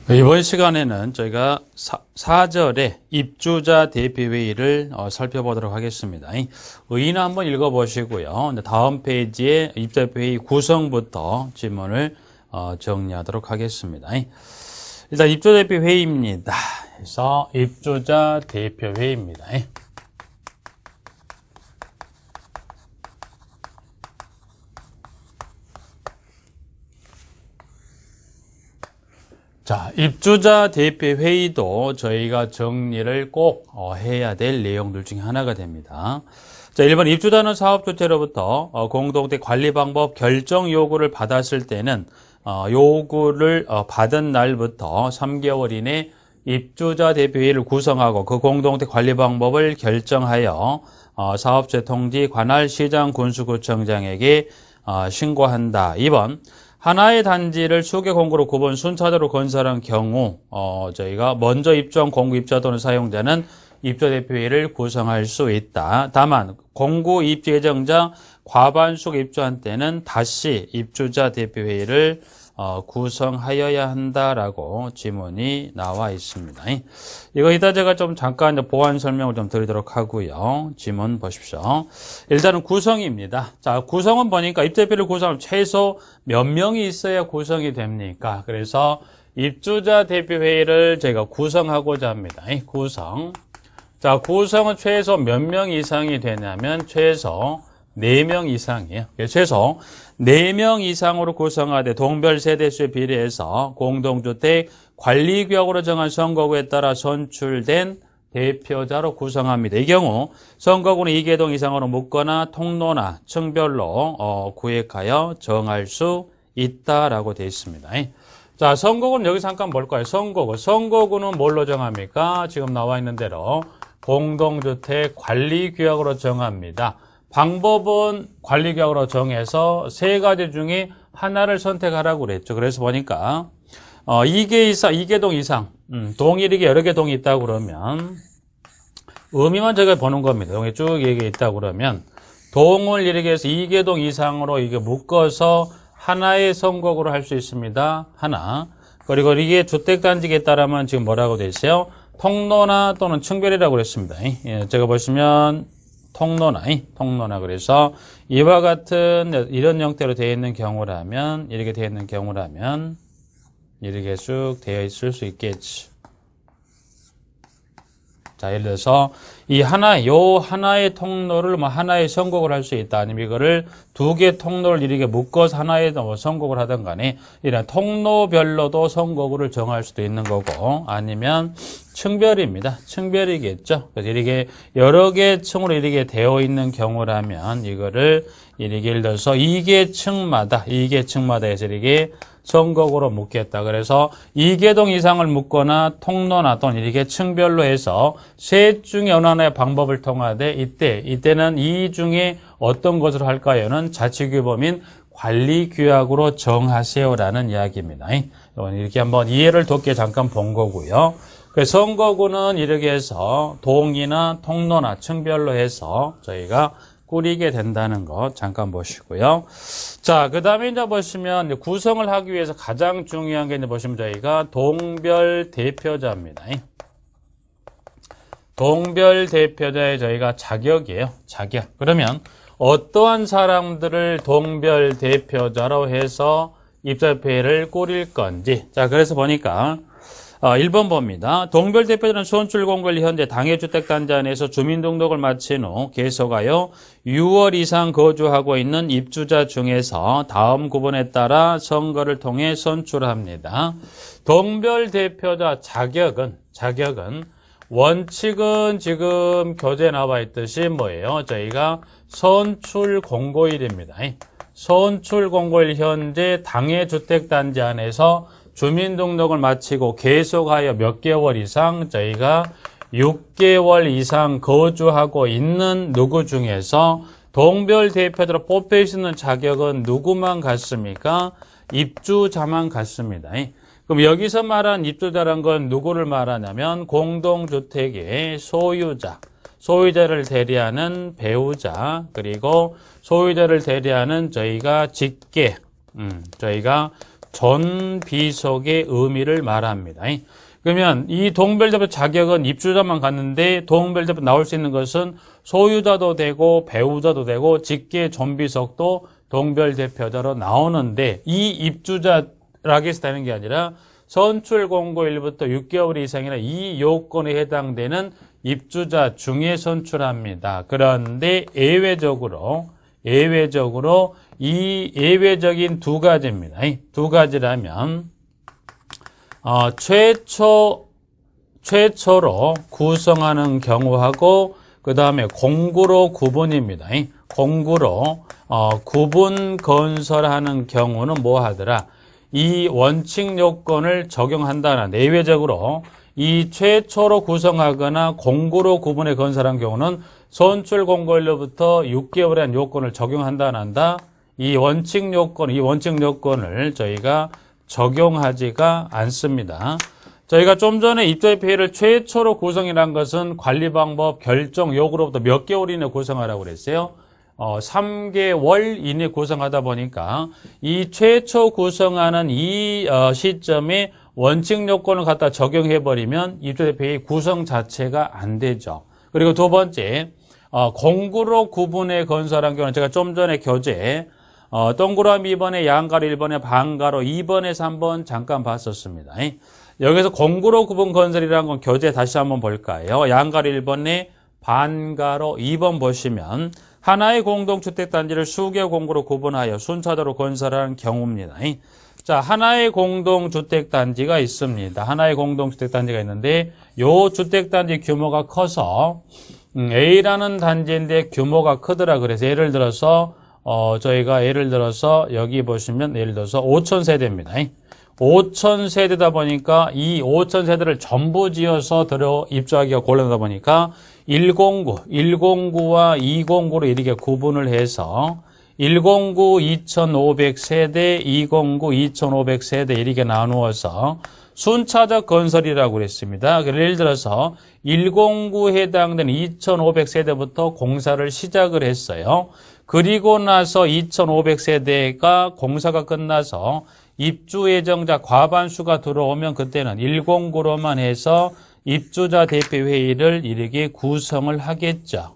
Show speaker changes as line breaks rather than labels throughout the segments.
이번 시간에는 저희가 4절의 입주자 대표회의를 살펴보도록 하겠습니다. 의의는 한번 읽어보시고요. 다음 페이지에 입주자 대표회의 구성부터 질문을 정리하도록 하겠습니다. 일단 입주자 대표회의입니다. 그래서 입주자 대표회의입니다. 자, 입주자 대표회의도 저희가 정리를 꼭 해야 될 내용들 중에 하나가 됩니다. 자, 1번 입주자는 사업주체로부터 공동체 관리 방법 결정 요구를 받았을 때는 요구를 받은 날부터 3개월 이내 입주자 대표회의를 구성하고 그 공동체 관리 방법을 결정하여 사업체 통지 관할 시장 군수구청장에게 신고한다. 2번 하나의 단지를 수개 공구로 구분 순차적으로 건설한 경우 저희가 먼저 입주한 공구 입주자 또는 사용자는 입주자 대표회의를 구성할 수 있다. 다만 공구 입주 예정자 과반수가 입주한 때는 다시 입주자 대표회의를 구성하여야 한다라고 지문이 나와 있습니다. 이거 이따 제가 좀 잠깐 보완 설명을 좀 드리도록 하고요. 지문 보십시오. 일단은 구성입니다. 자, 구성은 보니까 입주대표를 구성하면 최소 몇 명이 있어야 구성이 됩니까? 그래서 입주자 대표회의를 저희가 구성하고자 합니다. 구성. 자, 구성은 최소 몇 명 이상이 되냐면 최소 4명 이상이에요. 최소 4명 이상으로 구성하되 동별 세대수에 비례해서 공동주택 관리구역으로 정한 선거구에 따라 선출된 대표자로 구성합니다. 이 경우 선거구는 2개동 이상으로 묶거나 통로나 층별로 구획하여 정할 수 있다라고 되어 있습니다. 자, 선거구는 여기서 잠깐 볼까요? 선거구는 뭘로 정합니까? 지금 나와 있는 대로 공동주택 관리구역으로 정합니다. 방법은 관리구역으로 정해서 3가지 중에 하나를 선택하라고 그랬죠. 그래서 보니까 2개동 이상, 동일하게 여러 개 동이 있다고 그러면 의미만 저희가 보는 겁니다. 동이 쭉 이게 있다고 그러면 동을 이렇게 해서 2개동 이상으로 이게 묶어서 하나의 선거구로 할 수 있습니다. 하나. 그리고 이게 주택단지에 따르면 지금 뭐라고 되어 있어요? 통로나 또는 층별이라고 그랬습니다. 제가 보시면 통로나 그래서 이와 같은 이런 형태로 되어 있는 경우라면 이렇게 되어 있는 경우라면 이렇게 쭉 되어 있을 수 있겠지. 자, 예를 들어서 요 하나의 통로를 하나의 선곡을 할 수 있다. 아니면 이거를 2개 통로를 이렇게 묶어서 하나의 선곡을 하든 간에 이런 통로별로도 선곡을 정할 수도 있는 거고 아니면 층별입니다. 층별이겠죠. 그래서 이렇게 여러 개 층으로 이렇게 되어 있는 경우라면 이거를 이렇게 예를 들어서 2개 층마다 해서 이렇게 선곡으로 묶겠다. 그래서 2개동 이상을 묶거나 통로나 또는 이렇게 층별로 해서 셋 중에 어느 하나의 방법을 통하되 이때는 이 중에 어떤 것으로 할까요는 자치규범인 관리규약으로 정하세요라는 이야기입니다. 이렇게 한번 이해를 돕게 잠깐 본 거고요. 그래서 선거구는 이렇게 해서 동이나 통로나 층별로 해서 저희가 꾸리게 된다는 거 잠깐 보시고요. 자, 그 다음에 이제 보시면 구성을 하기 위해서 가장 중요한 게 이제 보시면 저희가 동별 대표자입니다. 동별 대표자의 저희가 자격이에요. 자격. 그러면 어떠한 사람들을 동별 대표자로 해서 입주자회의를 꾸릴 건지. 자, 그래서 보니까 1번 봅니다. 동별 대표자는 선출 공고일 현재 당해주택단지 안에서 주민등록을 마친 후 계속하여 6월 이상 거주하고 있는 입주자 중에서 다음 구분에 따라 선거를 통해 선출합니다. 동별 대표자 자격은 원칙은 지금 교재에 나와 있듯이 뭐예요? 저희가 선출 공고일입니다. 선출 공고일 현재 당해주택단지 안에서 주민등록을 마치고 계속하여 몇 개월 이상 저희가 6개월 이상 거주하고 있는 누구 중에서 동별 대표자로 뽑힐 수 있는 자격은 누구만 갖습니까? 입주자만 갖습니다. 그럼 여기서 말한 입주자란 건 누구를 말하냐면 공동주택의 소유자를 대리하는 배우자, 그리고 소유자를 대리하는 저희가 직계, 저희가 전비속의 의미를 말합니다. 그러면 이 동별대표 자격은 입주자만 갖는데 동별대표 나올 수 있는 것은 소유자도 되고 배우자도 되고 직계 전비속도 동별대표자로 나오는데 이 입주자라고 해서 되는 게 아니라 선출 공고일부터 6개월 이상이나 이 요건에 해당되는 입주자 중에 선출합니다. 그런데 예외적으로 이 예외적인 두 가지입니다. 두 가지라면 최초로 구성하는 경우하고 그 다음에 공구로 구분입니다. 공구로 구분 건설하는 경우는 뭐 하더라? 이 원칙 요건을 적용한다는 예외적으로 이 최초로 구성하거나 공구로 구분해 건설한 경우는 선출 공고일로부터 6개월에 한 요건을 적용한다 안 한다? 이 원칙 요건을 저희가 적용하지가 않습니다. 저희가 좀 전에 입주대표회의를 최초로 구성이란 것은 관리방법 결정 요구로부터 몇 개월 이내 구성하라고 그랬어요. 3개월 이내 구성하다 보니까 이 최초 구성하는 이 시점에 원칙 요건을 갖다 적용해버리면 입주대표회의 구성 자체가 안 되죠. 그리고 두 번째, 공구로 구분해 건설한 경우는 제가 좀 전에 교재 동그라미 2번에 양가로 1번에 반가로 2번에서 한번 잠깐 봤었습니다. 여기서 공구로 구분 건설이라는 건 교재 다시 한번 볼까요? 양가로 1번에 반가로 2번 보시면 하나의 공동주택단지를 수개 공구로 구분하여 순차적으로 건설하는 경우입니다. 자, 하나의 공동주택단지가 있습니다. 하나의 공동주택단지가 있는데 요 주택단지 규모가 커서 A라는 단지인데 규모가 크더라. 그래서 예를 들어서 여기 보시면 예를 들어서 5,000세대입니다. 5,000세대다 보니까 이 5,000세대를 전부 지어서 입주하기가 곤란하다 보니까 109와 209로 이렇게 구분을 해서 109 2,500세대, 209 2,500세대 이렇게 나누어서 순차적 건설이라고 그랬습니다. 예를 들어서 109에 해당되는 2,500세대부터 공사를 시작을 했어요. 그리고 나서 2,500세대가 공사가 끝나서 입주 예정자 과반수가 들어오면 그때는 109로만 해서 입주자 대표회의를 이렇게 구성을 하겠죠.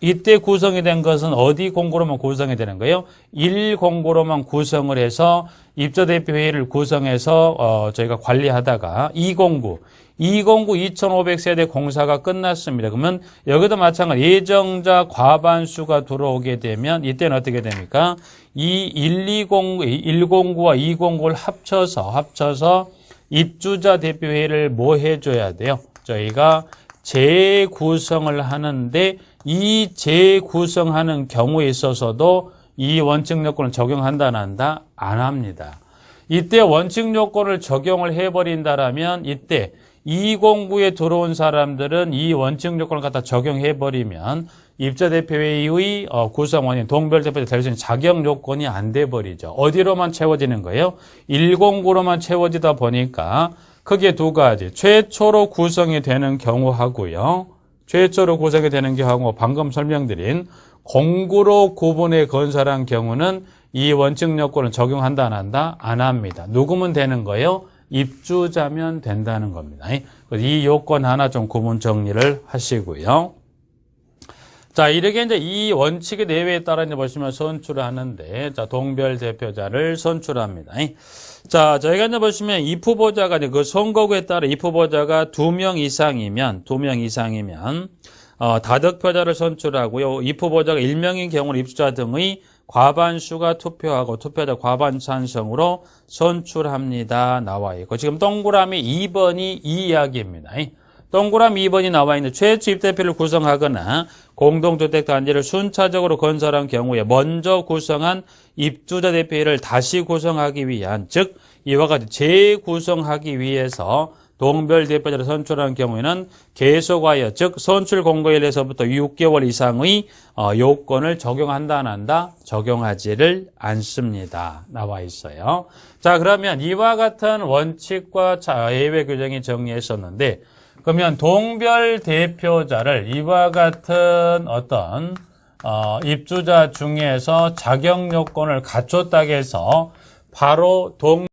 이때 구성이 된 것은 어디 공고로만 구성이 되는 거예요? 1공고로만 구성을 해서 입주자 대표회의를 구성해서 저희가 관리하다가 2공구 2,500세대 공사가 끝났습니다. 그러면 여기도 마찬가지 예정자 과반수가 들어오게 되면 이때는 어떻게 됩니까? 이 1공구와 2공구를 합쳐서 입주자 대표회의를 뭐 해줘야 돼요? 저희가 재구성을 하는데 이 재구성하는 경우에 있어서도 이 원칙 요건을 적용한다 안 한다? 안 합니다. 이때 원칙 요건을 적용을 해버린다라면 이때 2공구에 들어온 사람들은 이 원칙 요건을 갖다 적용해버리면 입주자대표회의의 구성원인 동별대표자 될 수 있는 자격 요건이 안 돼버리죠. 어디로만 채워지는 거예요? 1공구로만 채워지다 보니까 크게 두 가지. 최초로 구성이 되는 경우하고요. 최초로 구성이 되는 경우하고 방금 설명드린 공구로 구분해 건설한 경우는 이 원칙 요건을 적용한다 안 한다? 안 합니다. 누구면 되는 거예요? 입주자면 된다는 겁니다. 이 요건 하나 좀 구분 정리를 하시고요. 자, 이렇게 이제 이 원칙의 내외에 따라 이제 보시면 선출을 하는데, 자, 동별 대표자를 선출합니다. 자, 저희가 이제 보시면 입 후보자가 그 선거구에 따라 입 후보자가 2명 이상이면, 다득표자를 선출하고요. 입 후보자가 1명인 경우는 입주자 등의 과반수가 투표하고 투표자 과반 찬성으로 선출합니다. 나와 있고 지금 동그라미 2번이 이 이야기입니다. 동그라미 2번이 나와 있는 최초 입대표를 구성하거나 공동주택단지를 순차적으로 건설한 경우에 먼저 구성한 입주자 대표회의를 다시 구성하기 위한 즉 이와 같이 재구성하기 위해서 동별 대표자를 선출한 경우에는 계속하여 즉 선출 공고일에서부터 6개월 이상의 요건을 적용한다 안 한다? 적용하지를 않습니다. 나와 있어요. 자, 그러면 이와 같은 원칙과 예외 규정이 정리했었는데 그러면 동별 대표자를 이와 같은 어떤 입주자 중에서 자격 요건을 갖췄다고 해서 바로